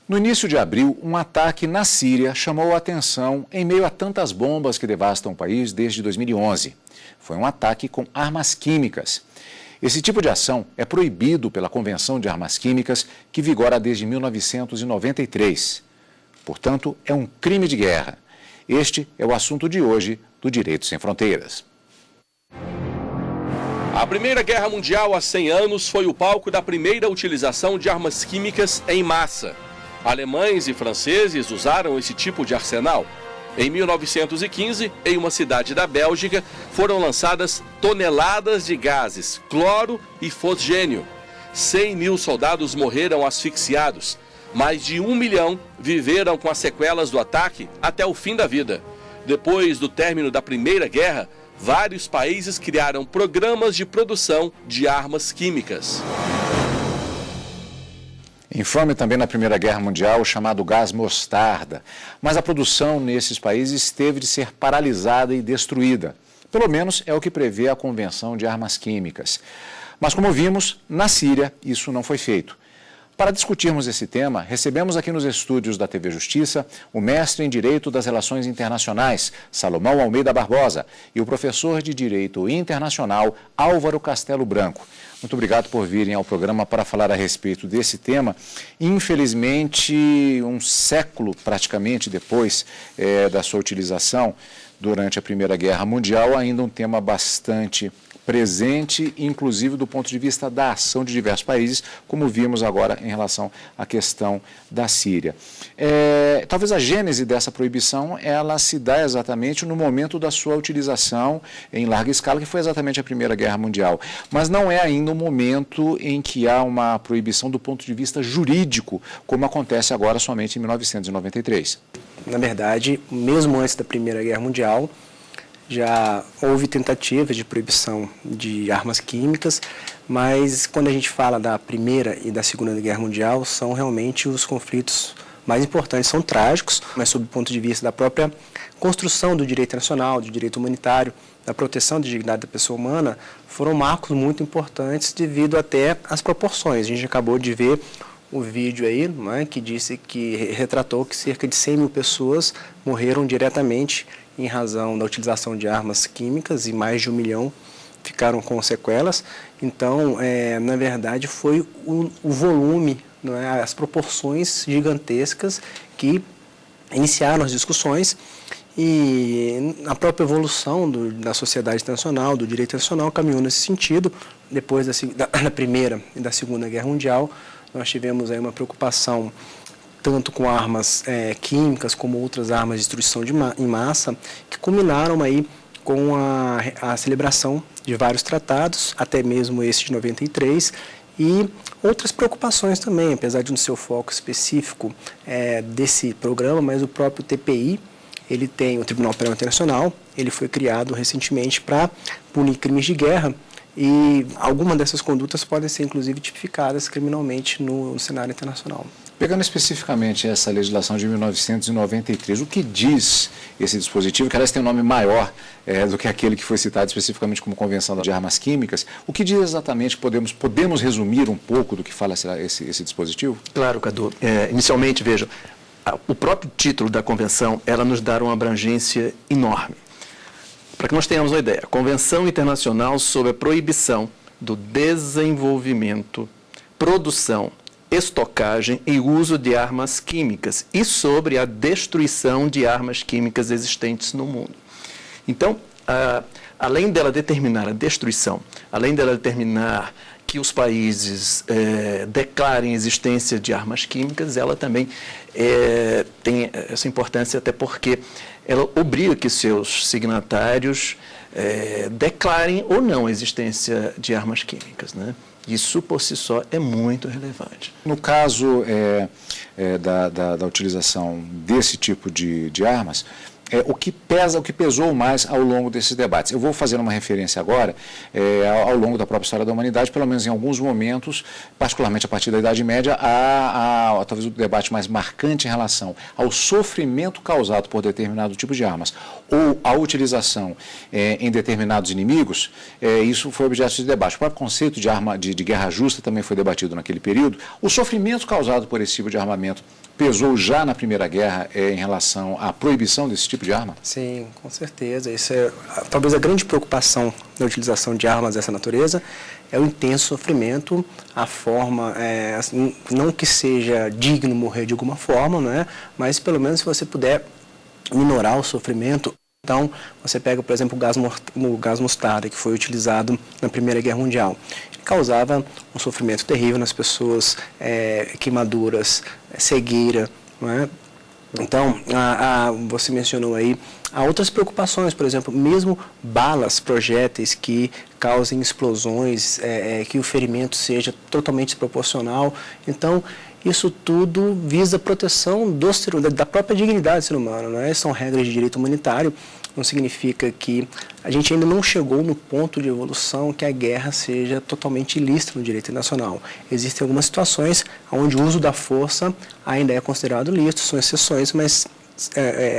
No início de abril, um ataque na Síria chamou a atenção em meio a tantas bombas que devastam o país desde 2011. Foi um ataque com armas químicas. Esse tipo de ação é proibido pela Convenção de Armas Químicas, que vigora desde 1993. Portanto, é um crime de guerra. Este é o assunto de hoje do Direito Sem Fronteiras. A Primeira Guerra Mundial, há 100 anos, foi o palco da primeira utilização de armas químicas em massa. Alemães e franceses usaram esse tipo de arsenal. Em 1915, em uma cidade da Bélgica, foram lançadas toneladas de gases, cloro e fosgênio. 100 mil soldados morreram asfixiados. Mais de 1 milhão viveram com as sequelas do ataque até o fim da vida. Depois do término da Primeira Guerra, vários países criaram programas de produção de armas químicas. Infame também na Primeira Guerra Mundial o chamado gás mostarda, mas a produção nesses países teve de ser paralisada e destruída. Pelo menos é o que prevê a Convenção de Armas Químicas. Mas como vimos, na Síria isso não foi feito. Para discutirmos esse tema, recebemos aqui nos estúdios da TV Justiça o mestre em Direito das Relações Internacionais, Salomão Almeida Barbosa, e o professor de Direito Internacional, Álvaro Castelo Branco. Muito obrigado por virem ao programa para falar a respeito desse tema. Infelizmente, um século praticamente depois da sua utilização durante a Primeira Guerra Mundial, ainda um tema bastante presente, inclusive do ponto de vista da ação de diversos países, como vimos agora em relação à questão da Síria. Talvez a gênese dessa proibição, ela se dá exatamente no momento da sua utilização em larga escala, que foi exatamente a Primeira Guerra Mundial. Mas não é ainda o momento em que há uma proibição do ponto de vista jurídico, como acontece agora somente em 1993. Na verdade, mesmo antes da Primeira Guerra Mundial, já houve tentativas de proibição de armas químicas, mas quando a gente fala da Primeira e da Segunda Guerra Mundial, são realmente os conflitos mais importantes, são trágicos, mas sob o ponto de vista da própria construção do direito internacional, do direito humanitário, da proteção da dignidade da pessoa humana, foram marcos muito importantes devido até às proporções. A gente acabou de ver o vídeo aí, né, que retratou que cerca de 100 mil pessoas morreram diretamente em razão da utilização de armas químicas e mais de 1 milhão ficaram com sequelas. Então, na verdade, foi o volume, não é, as proporções gigantescas que iniciaram as discussões e a própria evolução da sociedade internacional, do direito internacional, caminhou nesse sentido. Depois da Primeira e da Segunda Guerra Mundial, nós tivemos aí uma preocupação tanto com armas químicas como outras armas de destruição em massa, que culminaram aí com a celebração de vários tratados, até mesmo esse de 93, e outras preocupações também, apesar de não ser o foco específico desse programa, mas o próprio TPI, ele tem o Tribunal Penal Internacional, ele foi criado recentemente para punir crimes de guerra, e algumas dessas condutas podem ser, inclusive, tipificadas criminalmente no cenário internacional. Pegando especificamente essa legislação de 1993, o que diz esse dispositivo, que aliás tem um nome maior do que aquele que foi citado especificamente como Convenção de Armas Químicas, o que diz exatamente, podemos resumir um pouco do que fala esse dispositivo? Claro, Cadu. Inicialmente, veja, o próprio título da Convenção, ela nos dá uma abrangência enorme. Para que nós tenhamos uma ideia, a Convenção Internacional sobre a Proibição do Desenvolvimento, Produção, Estocagem e Uso de Armas Químicas e sobre a destruição de armas químicas existentes no mundo. Então, além dela determinar a destruição, além dela determinar que os países declarem a existência de armas químicas, ela também tem essa importância até porque ela obriga que seus signatários declarem ou não a existência de armas químicas, né? Isso, por si só, é muito relevante. No caso da utilização desse tipo de armas, o que pesou mais ao longo desses debates. Eu vou fazer uma referência agora ao longo da própria história da humanidade, pelo menos em alguns momentos, particularmente a partir da Idade Média, a talvez o debate mais marcante em relação ao sofrimento causado por determinado tipo de armas ou a utilização em determinados inimigos. Isso foi objeto de debate. O próprio conceito de arma de guerra justa também foi debatido naquele período. O sofrimento causado por esse tipo de armamento pesou já na Primeira Guerra em relação à proibição desse tipo de arma? Sim, com certeza. Isso é talvez a grande preocupação da utilização de armas dessa natureza, é o intenso sofrimento, a forma, não que seja digno morrer de alguma forma, né? Mas pelo menos se você puder minorar o sofrimento. Então, você pega, por exemplo, o gás mostarda, que foi utilizado na Primeira Guerra Mundial. Ele causava um sofrimento terrível nas pessoas, queimaduras, cegueira, não é? Então, você mencionou aí, há outras preocupações, por exemplo, mesmo balas, projéteis que causem explosões, que o ferimento seja totalmente desproporcional. Então, isso tudo visa a proteção da própria dignidade do ser humano, não é? São regras de direito humanitário, não significa que a gente ainda não chegou no ponto de evolução que a guerra seja totalmente ilícita no direito internacional. Existem algumas situações onde o uso da força ainda é considerado lícito, são exceções, mas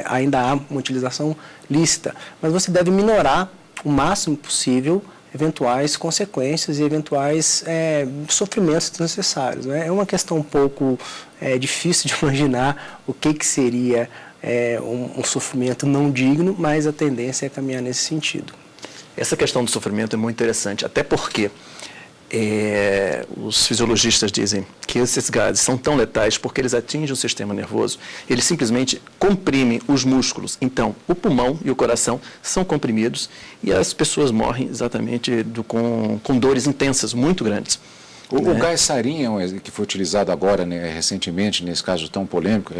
ainda há uma utilização lícita. Mas você deve minorar o máximo possível eventuais consequências e eventuais sofrimentos desnecessários, né? É uma questão um pouco difícil de imaginar o que seria um sofrimento não digno, mas a tendência é caminhar nesse sentido. Essa questão do sofrimento é muito interessante, até porque os fisiologistas dizem que esses gases são tão letais porque eles atingem o sistema nervoso, eles simplesmente comprimem os músculos. Então, o pulmão e o coração são comprimidos e as pessoas morrem exatamente com dores intensas, muito grandes. O gás sarin, que foi utilizado agora, né, recentemente, nesse caso tão polêmico,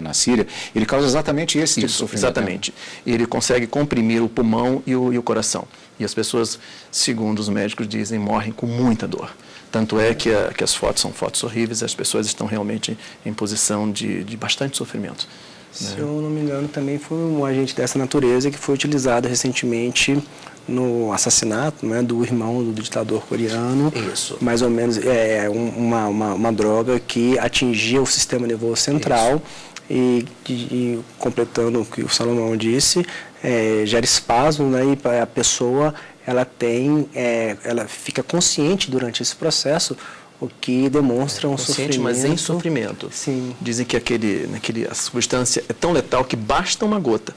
na Síria, ele causa exatamente esse tipo de sofrimento. Exatamente. Ele consegue comprimir o pulmão e o coração. E as pessoas, segundo os médicos dizem, morrem com muita dor. Tanto é que as fotos são fotos horríveis, as pessoas estão realmente em posição de bastante sofrimento. Se eu não me engano, também foi um agente dessa natureza que foi utilizado recentemente no assassinato, né, do irmão do ditador coreano. Isso. Mais ou menos uma droga que atingia o sistema nervoso central. Isso. E completando o que o Salomão disse, gera espasmo, né, e a pessoa ela fica consciente durante esse processo, o que demonstra um sofrimento. Mas em sofrimento. Sim. Dizem que a substância é tão letal que basta uma gota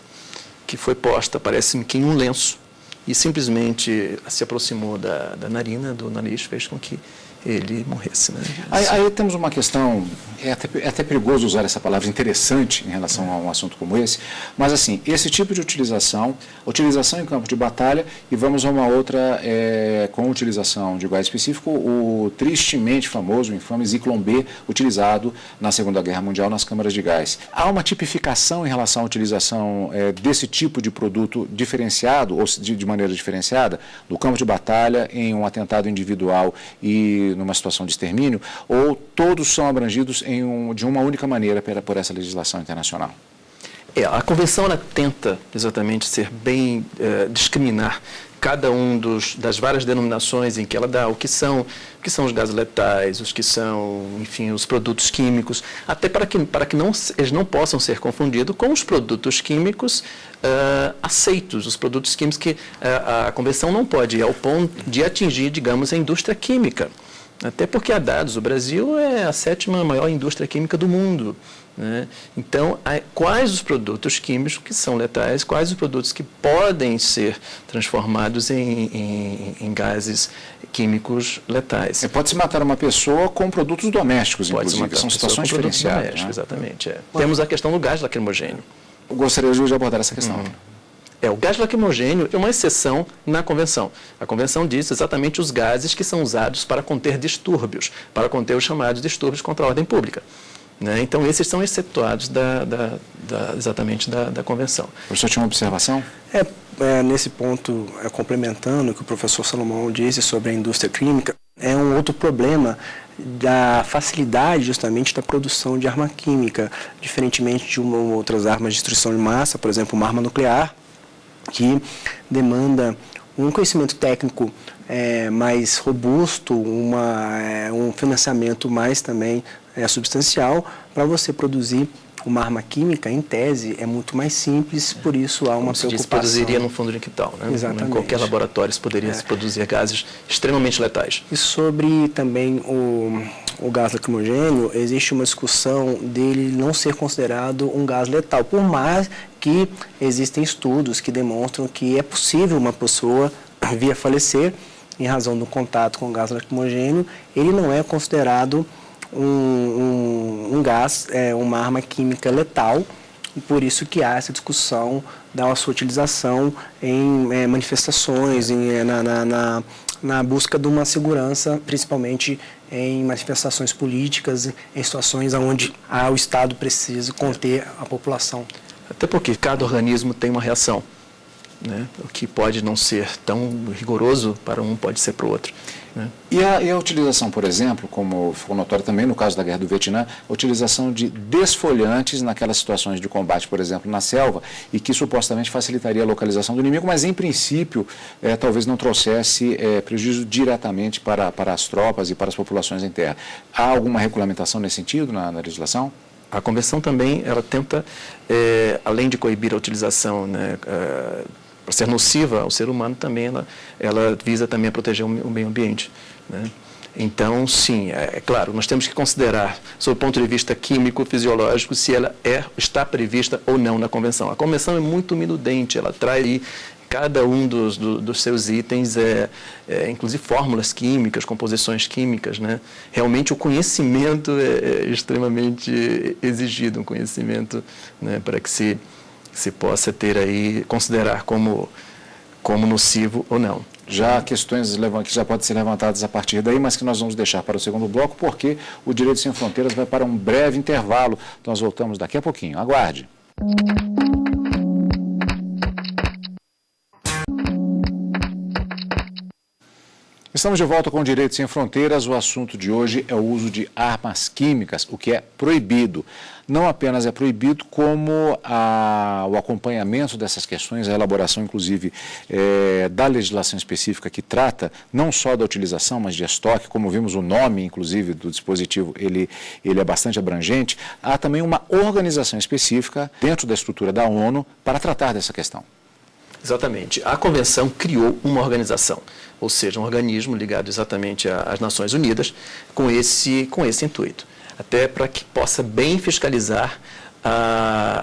que foi posta, parece-me que em um lenço, e simplesmente se aproximou da narina, do nariz, fez com que ele morresse. Né? Aí temos uma questão, é até perigoso usar essa palavra interessante em relação a um assunto como esse, mas assim, esse tipo de utilização em campo de batalha, e vamos a uma outra com utilização de gás específico, o tristemente famoso, o infame Zyklon B, utilizado na Segunda Guerra Mundial nas câmaras de gás. Há uma tipificação em relação à utilização desse tipo de produto diferenciado, ou de maneira diferenciada, no campo de batalha, em um atentado individual e numa situação de extermínio, ou todos são abrangidos de uma única maneira por essa legislação internacional? A Convenção ela tenta exatamente ser bem discriminar cada um das várias denominações em que ela dá o que são os gases letais, os que são, enfim, os produtos químicos, até para que eles não possam ser confundidos com os produtos químicos aceitos, os produtos químicos que a Convenção não pode ir ao ponto de atingir, digamos, a indústria química. Até porque há dados, o Brasil é a 7ª maior indústria química do mundo. Né? Então, quais os produtos químicos que são letais, quais os produtos que podem ser transformados em gases químicos letais? Pode-se matar uma pessoa com produtos domésticos, inclusive, que são situações diferenciadas. Né? Exatamente. Temos a questão do gás lacrimogêneo. Eu gostaria de abordar essa questão. O gás lacrimogêneo é uma exceção na Convenção. A Convenção diz exatamente os gases que são usados para conter distúrbios, para conter os chamados distúrbios contra a ordem pública. Né? Então, esses são excetuados exatamente da Convenção. O professor tinha uma observação? Nesse ponto, complementando o que o professor Salomão disse sobre a indústria química, é um outro problema da facilidade justamente da produção de arma química, diferentemente de outras armas de destruição de massa, por exemplo, uma arma nuclear, que demanda um conhecimento técnico mais robusto, um financiamento mais também substancial. Para você produzir uma arma química, em tese, é muito mais simples, por isso há uma preocupação. Se produziria no fundo de quintal, né? Exatamente. Em qualquer laboratório se poderia se produzir gases extremamente letais. E sobre também o gás lacrimogêneo, existe uma discussão dele não ser considerado um gás letal, por mais que existem estudos que demonstram que é possível uma pessoa vir a falecer em razão do contato com o gás lacrimogêneo. Ele não é considerado um gás, uma arma química letal, e por isso que há essa discussão da sua utilização em manifestações, na busca de uma segurança, principalmente em manifestações políticas, em situações onde o Estado precisa conter a população. Até porque cada organismo tem uma reação, né? O que pode não ser tão rigoroso para um pode ser para o outro, né? E a utilização, por exemplo, como ficou notório também no caso da Guerra do Vietnã, a utilização de desfolhantes naquelas situações de combate, por exemplo, na selva, e que supostamente facilitaria a localização do inimigo, mas em princípio talvez não trouxesse prejuízo diretamente para as tropas e para as populações em terra. Há alguma regulamentação nesse sentido na legislação? A Convenção também, ela tenta, além de coibir a utilização, né, para ser nociva ao ser humano, também ela visa também a proteger o meio ambiente, né? Então, sim, é claro, nós temos que considerar, sob o ponto de vista químico-fisiológico, se ela está prevista ou não na Convenção. A Convenção é muito minudente, ela traz aí cada um dos seus itens, inclusive fórmulas químicas, composições químicas, né? Realmente o conhecimento é extremamente exigido, um conhecimento, né, para que se possa ter aí, considerar como nocivo ou não. Já questões que já podem ser levantadas a partir daí, mas que nós vamos deixar para o segundo bloco, porque o Direito Sem Fronteiras vai para um breve intervalo. Então, nós voltamos daqui a pouquinho. Aguarde. Estamos de volta com o Direito Sem Fronteiras. O assunto de hoje é o uso de armas químicas, o que é proibido. Não apenas é proibido, como o acompanhamento dessas questões, a elaboração, inclusive, da legislação específica que trata não só da utilização, mas de estoque. Como vimos, o nome, inclusive, do dispositivo, ele é bastante abrangente. Há também uma organização específica dentro da estrutura da ONU para tratar dessa questão. Exatamente. A Convenção criou uma organização, ou seja, um organismo ligado exatamente às Nações Unidas, com esse intuito, até para que possa bem fiscalizar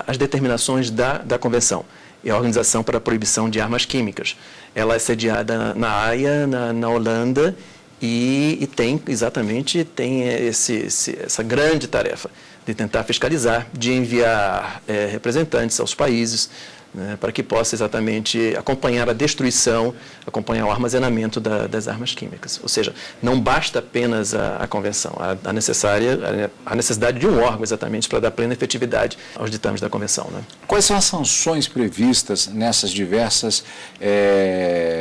as determinações da Convenção. É a Organização para a Proibição de Armas Químicas. Ela é sediada na Haia, na Holanda, e tem essa grande tarefa de tentar fiscalizar, de enviar representantes aos países, né, para que possa exatamente acompanhar a destruição, acompanhar o armazenamento das armas químicas. Ou seja, não basta apenas a Convenção, há necessidade de um órgão exatamente para dar plena efetividade aos ditames da Convenção, né? Quais são as sanções previstas nessas diversas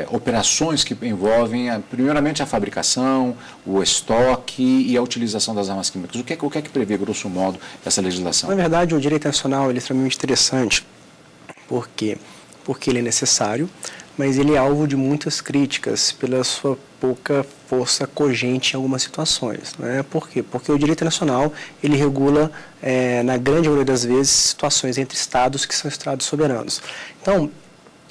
operações que envolvem, primeiramente, a fabricação, o estoque e a utilização das armas químicas? O que é que prevê, grosso modo, essa legislação? Na verdade, o direito nacional é extremamente interessante. Por quê? Porque ele é necessário, mas ele é alvo de muitas críticas pela sua pouca força cogente em algumas situações, né? Por quê? Porque o direito nacional, ele regula, na grande maioria das vezes, situações entre estados que são estados soberanos. Então,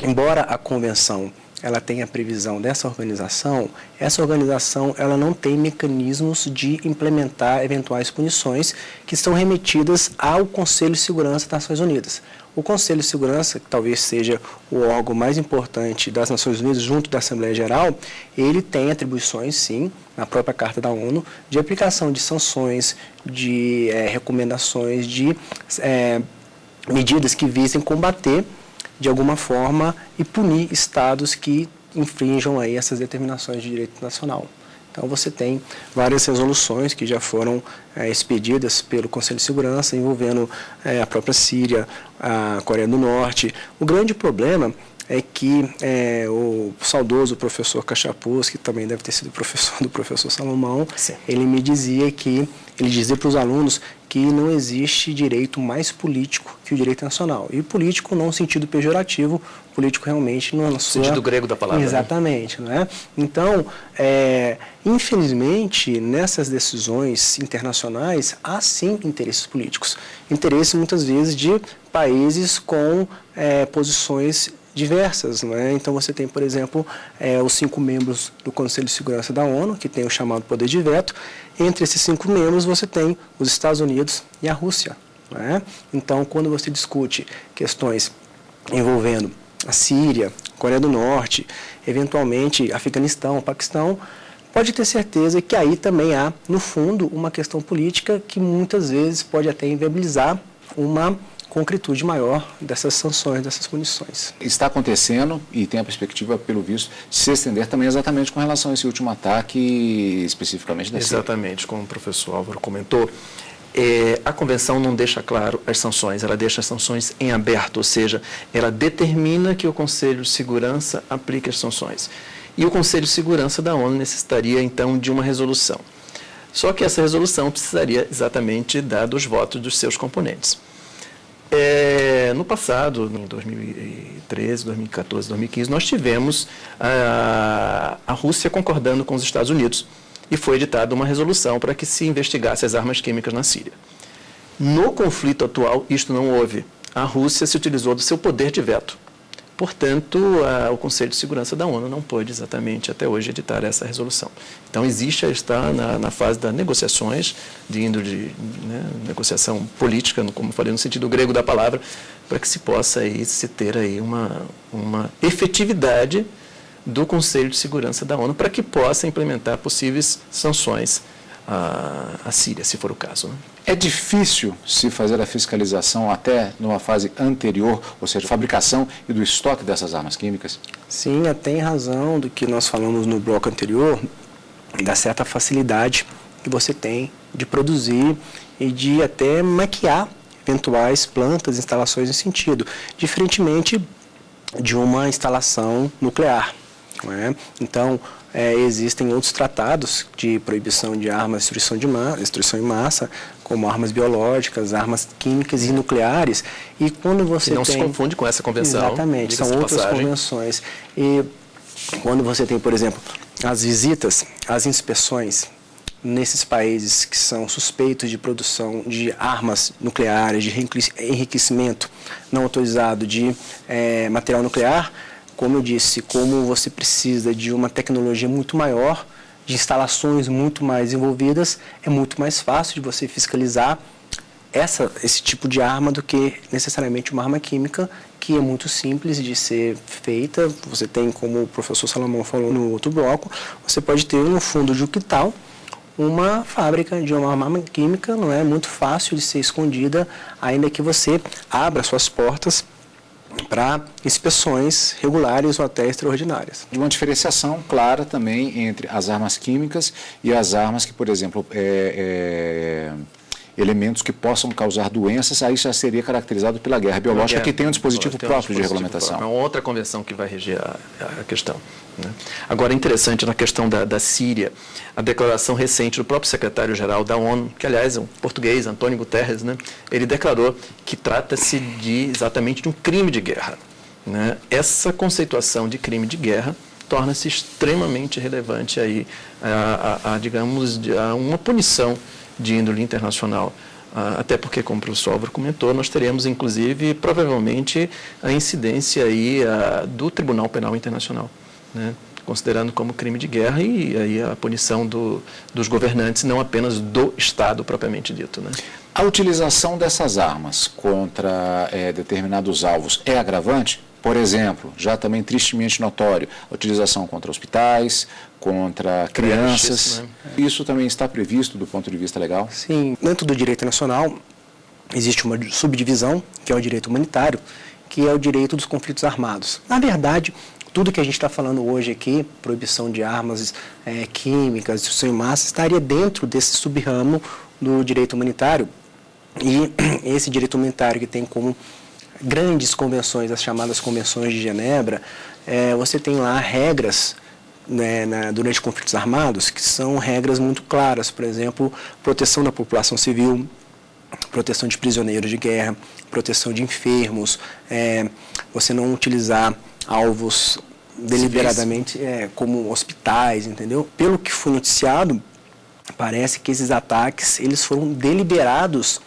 embora a Convenção ela tenha a previsão dessa organização, essa organização ela não tem mecanismos de implementar eventuais punições que estão remetidas ao Conselho de Segurança das Nações Unidas. O Conselho de Segurança, que talvez seja o órgão mais importante das Nações Unidas, junto da Assembleia Geral, ele tem atribuições, sim, na própria Carta da ONU, de aplicação de sanções, de recomendações, de medidas que visem combater, de alguma forma, e punir estados que infringam aí essas determinações de direito nacional. Então, você tem várias resoluções que já foram expedidas pelo Conselho de Segurança, envolvendo a própria Síria, a Coreia do Norte. O grande problema é que o saudoso professor Cachapuz, que também deve ter sido professor do professor Salomão, Sim. ele dizia para os alunos que não existe direito mais político que o direito nacional. E político não no sentido pejorativo, político realmente no sentido grego da palavra. Exatamente, né? Então, infelizmente, nessas decisões internacionais, há sim interesses políticos. Interesses, muitas vezes, de países com posições diversas, não é? Então, você tem, por exemplo, os 5 membros do Conselho de Segurança da ONU, que tem o chamado poder de veto. Entre esses 5 membros, você tem os Estados Unidos e a Rússia, não é? Então, quando você discute questões envolvendo a Síria, Coreia do Norte, eventualmente Afeganistão, Paquistão, pode ter certeza que aí também há, no fundo, uma questão política que muitas vezes pode até inviabilizar uma concretude maior dessas sanções, dessas punições. Está acontecendo e tem a perspectiva, pelo visto, de se estender também exatamente com relação a esse último ataque, especificamente da Síria. Exatamente, como o professor Álvaro comentou, a Convenção não deixa claro as sanções, ela deixa as sanções em aberto, ou seja, ela determina que o Conselho de Segurança aplique as sanções. E o Conselho de Segurança da ONU necessitaria, então, de uma resolução. Só que essa resolução precisaria exatamente dos votos dos seus componentes. No passado, em 2013, 2014, 2015, nós tivemos a Rússia concordando com os Estados Unidos e foi editada uma resolução para que se investigasse as armas químicas na Síria. No conflito atual, isto não houve. A Rússia se utilizou do seu poder de veto. Portanto, o Conselho de Segurança da ONU não pôde exatamente até hoje editar essa resolução. Então, está na fase das negociações, negociação política, como falei, no sentido grego da palavra, para que se possa se ter aí uma efetividade do Conselho de Segurança da ONU para que possa implementar possíveis sanções à Síria, se for o caso, né? É difícil se fazer a fiscalização até numa fase anterior, ou seja, fabricação e do estoque dessas armas químicas? Sim, tem razão do que nós falamos no bloco anterior, da certa facilidade que você tem de produzir e de até maquiar eventuais plantas, instalações nesse sentido, diferentemente de uma instalação nuclear, não é? Então, existem outros tratados de proibição de armas de destruição em massa, como armas biológicas, armas químicas e nucleares, e quando você não se confunde com essa convenção. Exatamente, são outras convenções. E quando você tem, por exemplo, as visitas, as inspeções nesses países que são suspeitos de produção de armas nucleares, de enriquecimento não autorizado de material nuclear, como eu disse, como você precisa de uma tecnologia muito maior, de instalações muito mais envolvidas, é muito mais fácil de você fiscalizar esse tipo de arma do que necessariamente uma arma química, que é muito simples de ser feita. Você tem, como o professor Salomão falou no outro bloco, você pode ter no fundo de um quintal uma fábrica de uma arma química, não é muito fácil de ser escondida, ainda que você abra suas portas para inspeções regulares ou até extraordinárias. De uma diferenciação clara também entre as armas químicas e as armas que, por exemplo, elementos que possam causar doenças, aí já seria caracterizado pela guerra biológica, que tem um dispositivo próprio de regulamentação. É uma outra convenção que vai reger a questão, né? Agora, é interessante na questão da Síria, a declaração recente do próprio secretário-geral da ONU, que, aliás, é um português, Antônio Guterres, né? Ele declarou que trata-se exatamente de um crime de guerra, né? Essa conceituação de crime de guerra torna-se extremamente relevante aí, digamos, a uma punição de índole internacional, até porque, como o professor Álvaro comentou, nós teremos, inclusive, provavelmente, a incidência aí, do Tribunal Penal Internacional, né? Considerando como crime de guerra e aí a punição dos governantes, não apenas do Estado propriamente dito, né? A utilização dessas armas contra determinados alvos é agravante? Por exemplo, já também tristemente notório, a utilização contra hospitais, contra crianças. Né? Isso também está previsto do ponto de vista legal? Sim, dentro do direito nacional existe uma subdivisão, que é o direito humanitário, que é o direito dos conflitos armados. Na verdade, tudo que a gente está falando hoje aqui, proibição de armas químicas, destruição em massa, estaria dentro desse subramo do direito humanitário. E esse direito humanitário que tem como grandes convenções, as chamadas Convenções de Genebra, você tem lá regras, né, durante conflitos armados, que são regras muito claras, por exemplo, proteção da população civil, proteção de prisioneiros de guerra, proteção de enfermos, você não utilizar alvos deliberadamente como hospitais, entendeu? Pelo que foi noticiado, parece que esses ataques eles foram deliberados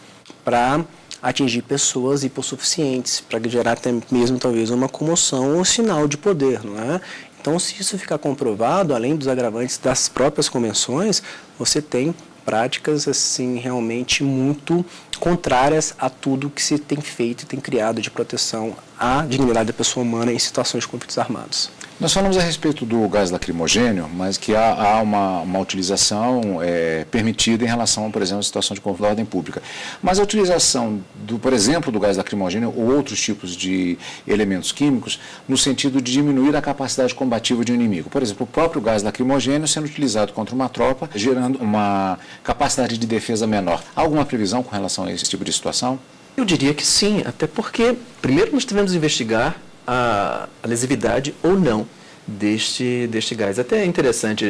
para atingir pessoas hipossuficientes, para gerar até mesmo talvez uma comoção ou sinal de poder, não é? Então, se isso ficar comprovado, além dos agravantes das próprias convenções, você tem práticas assim realmente muito contrárias a tudo que se tem feito e tem criado de proteção à dignidade da pessoa humana em situações de conflitos armados. Nós falamos a respeito do gás lacrimogêneo, mas que há uma utilização permitida em relação, por exemplo, à situação de conflito da ordem pública. Mas a utilização, por exemplo, do gás lacrimogêneo ou outros tipos de elementos químicos, no sentido de diminuir a capacidade combativa de um inimigo. Por exemplo, o próprio gás lacrimogêneo sendo utilizado contra uma tropa, gerando uma capacidade de defesa menor. Há alguma previsão com relação a esse tipo de situação? Eu diria que sim, até porque, primeiro, nós devemos investigar a lesividade ou não deste gás. Até é interessante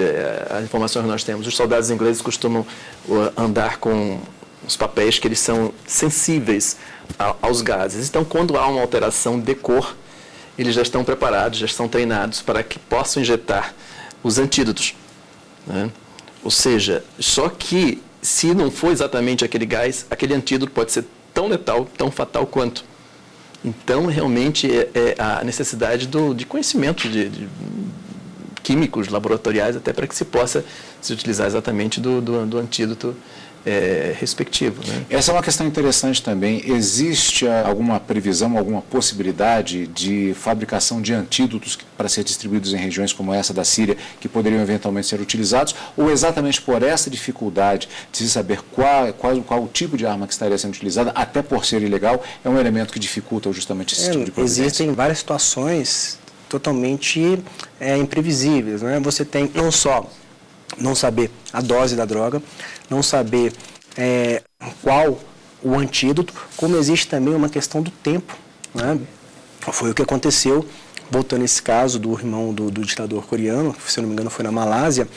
as informações que nós temos. Os soldados ingleses costumam andar com os papéis que eles são sensíveis aos gases. Então, quando há uma alteração de cor, eles já estão preparados, já estão treinados para que possam injetar os antídotos, né? Ou seja, só que se não for exatamente aquele gás, aquele antídoto pode ser tão letal, tão fatal quanto. Então, realmente, é a necessidade de conhecimento de químicos laboratoriais, até para que se possa se utilizar exatamente do antídoto respectivo, né? Essa é uma questão interessante também. Existe alguma previsão, alguma possibilidade de fabricação de antídotos para ser distribuídos em regiões como essa da Síria, que poderiam eventualmente ser utilizados, ou exatamente por essa dificuldade de se saber qual o tipo de arma que estaria sendo utilizada, até por ser ilegal, é um elemento que dificulta justamente esse tipo de providência? Existem várias situações totalmente imprevisíveis, né? Você tem não só não saber a dose da droga, não saber qual o antídoto, como existe também uma questão do tempo, né? Foi o que aconteceu, voltando esse caso do irmão do ditador coreano, que, se eu não me engano foi na Malásia,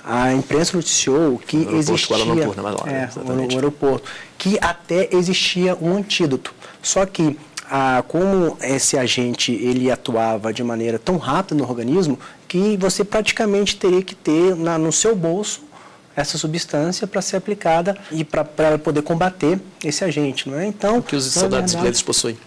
a imprensa noticiou que existia no aeroporto, que até existia um antídoto, só que como esse agente ele atuava de maneira tão rápida no organismo, que você praticamente teria que ter no seu bolso essa substância para ser aplicada e para poder combater esse agente, não é? Então, o que os soldados ingleses possuem.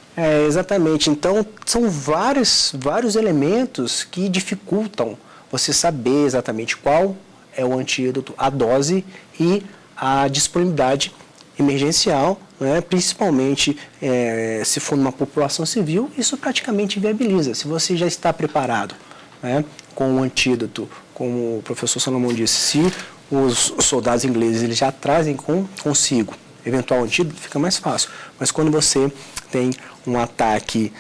Exatamente. Então, são vários elementos que dificultam você saber exatamente qual é o antídoto, a dose e a disponibilidade emergencial, né? Principalmente se for numa população civil, isso praticamente viabiliza. Se você já está preparado, né, com o antídoto, como o professor Salomão disse, se os soldados ingleses eles já trazem consigo eventual antídoto, fica mais fácil. Mas quando você tem um ataque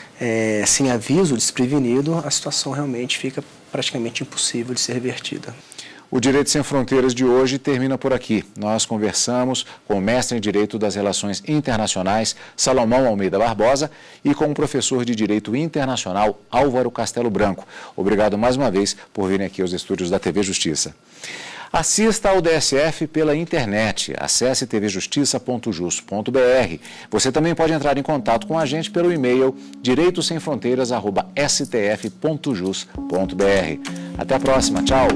sem aviso, desprevenido, a situação realmente fica praticamente impossível de ser revertida. O Direito Sem Fronteiras de hoje termina por aqui. Nós conversamos com o mestre em Direito das Relações Internacionais, Salomão Almeida Barbosa, e com o professor de Direito Internacional, Álvaro Castelo Branco. Obrigado mais uma vez por virem aqui aos estúdios da TV Justiça. Assista ao DSF pela internet. Acesse tvjustiça.jus.br. Você também pode entrar em contato com a gente pelo e-mail direitosemfronteiras@stf.jus.br. Até a próxima. Tchau.